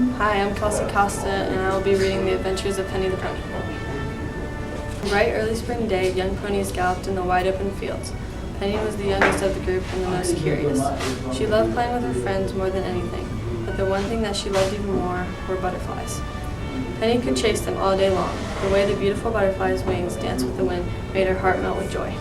Hi, I'm Kelsey Costa, and I will be reading The Adventures of Penny the Pony. On a bright early spring day, young ponies galloped in the wide open fields. Penny was the youngest of the group and the most curious. She loved playing with her friends more than anything, but the one thing that she loved even more were butterflies. Penny could chase them all day long. The way the beautiful butterflies' wings danced with the wind made her heart melt with joy.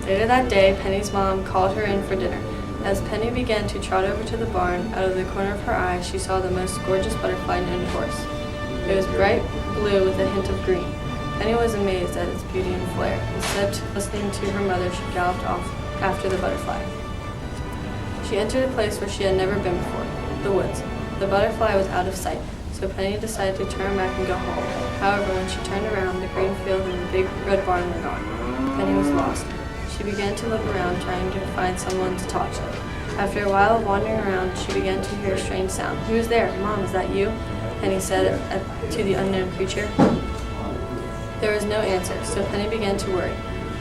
Later that day, Penny's mom called her in for dinner. As Penny began to trot over to the barn, out of the corner of her eye, she saw the most gorgeous butterfly known to horse. It was bright blue with a hint of green. Penny was amazed at its beauty and flair. Instead of listening to her mother, she galloped off after the butterfly. She entered a place where she had never been before, the woods. The butterfly was out of sight, so Penny decided to turn back and go home. However, when she turned around, the green field and the big red barn were gone. Penny was lost. She began to look around, trying to find someone to talk to. After a while of wandering around, she began to hear a strange sound. "Who is there? Mom, is that you?" Penny said to the unknown creature. There was no answer, so Penny began to worry.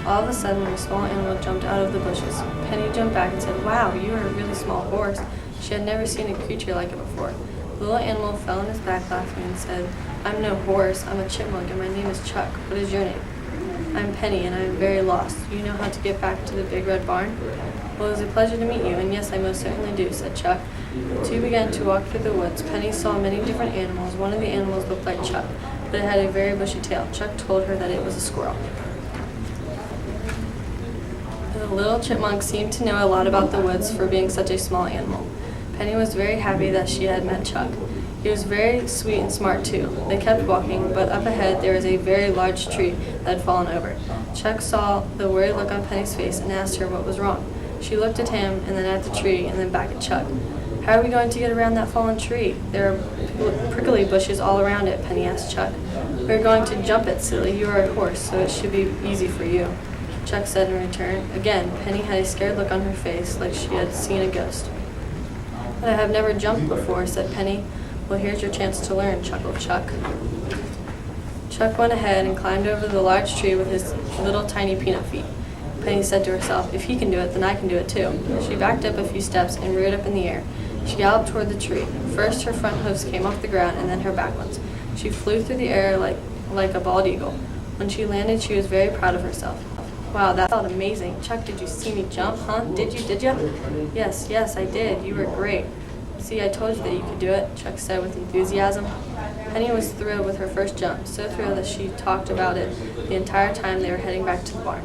All of a sudden, a small animal jumped out of the bushes. Penny jumped back and said, "Wow, you are a really small horse." She had never seen a creature like it before. The little animal fell on his back laughing and said, "I'm no horse, I'm a chipmunk, and my name is Chuck. What is your name?" "I'm Penny, and I am very lost. Do you know how to get back to the big red barn?" "Well, it was a pleasure to meet you, and yes, I most certainly do," said Chuck. The two began to walk through the woods. Penny saw many different animals. One of the animals looked like Chuck, but it had a very bushy tail. Chuck told her that it was a squirrel. The little chipmunk seemed to know a lot about the woods for being such a small animal. Penny was very happy that she had met Chuck. He was very sweet and smart too. They kept walking, but up ahead there was a very large tree that had fallen over. Chuck saw the worried look on Penny's face and asked her what was wrong. She looked at him and then at the tree and then back at Chuck. "How are we going to get around that fallen tree? There are prickly bushes all around it," Penny asked Chuck. "We're going to jump it, silly. You are a horse, so it should be easy for you," Chuck said in return. Again, Penny had a scared look on her face, like she had seen a ghost. "But I have never jumped before," said Penny. "Well, here's your chance to learn," chuckled Chuck. Chuck went ahead and climbed over the large tree with his little tiny peanut feet. Penny said to herself, "If he can do it, then I can do it too." She backed up a few steps and reared up in the air. She galloped toward the tree. First her front hoofs came off the ground and then her back ones. She flew through the air like a bald eagle. When she landed, she was very proud of herself. "Wow, that felt amazing. Chuck, did you see me jump, huh? Did you? Yes, I did. You were great." "See, I told you that you could do it," Chuck said with enthusiasm. Penny was thrilled with her first jump, so thrilled that she talked about it the entire time they were heading back to the barn.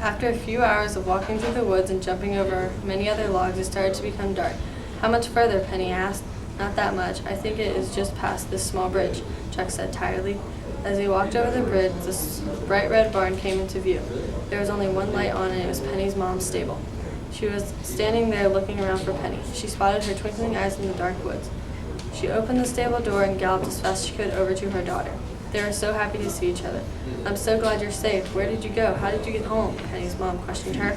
After a few hours of walking through the woods and jumping over many other logs, it started to become dark. "How much further?" Penny asked. "Not that much. I think it is just past this small bridge," Chuck said tiredly. As they walked over the bridge, this bright red barn came into view. There was only one light on, and it was Penny's mom's stable. She was standing there looking around for Penny. She spotted her twinkling eyes in the dark woods. She opened the stable door and galloped as fast as she could over to her daughter. They were so happy to see each other. "I'm so glad you're safe. Where did you go? How did you get home?" Penny's mom questioned her.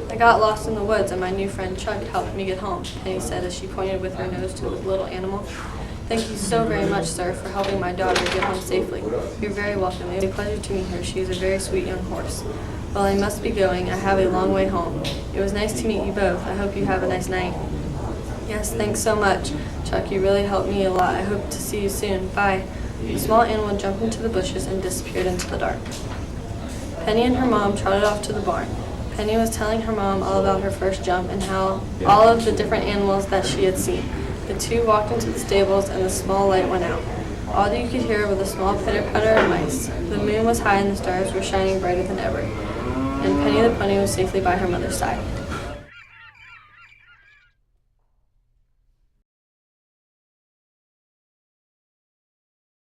"I got lost in the woods, and my new friend Chuck helped me get home," Penny said as she pointed with her nose to the little animal. "Thank you so very much, sir, for helping my daughter get home safely. You're very welcome. It was a pleasure to meet her. She is a very sweet young horse. Well, I must be going. I have a long way home. It was nice to meet you both. I hope you have a nice night." "Yes, thanks so much, Chuck. You really helped me a lot. I hope to see you soon. Bye." The small animal jumped into the bushes and disappeared into the dark. Penny and her mom trotted off to the barn. Penny was telling her mom all about her first jump and how all of the different animals that she had seen. The two walked into the stables and the small light went out. All that you could hear were the small pitter-patter of mice. The moon was high and the stars were shining brighter than ever. And Penny the pony was safely by her mother's side.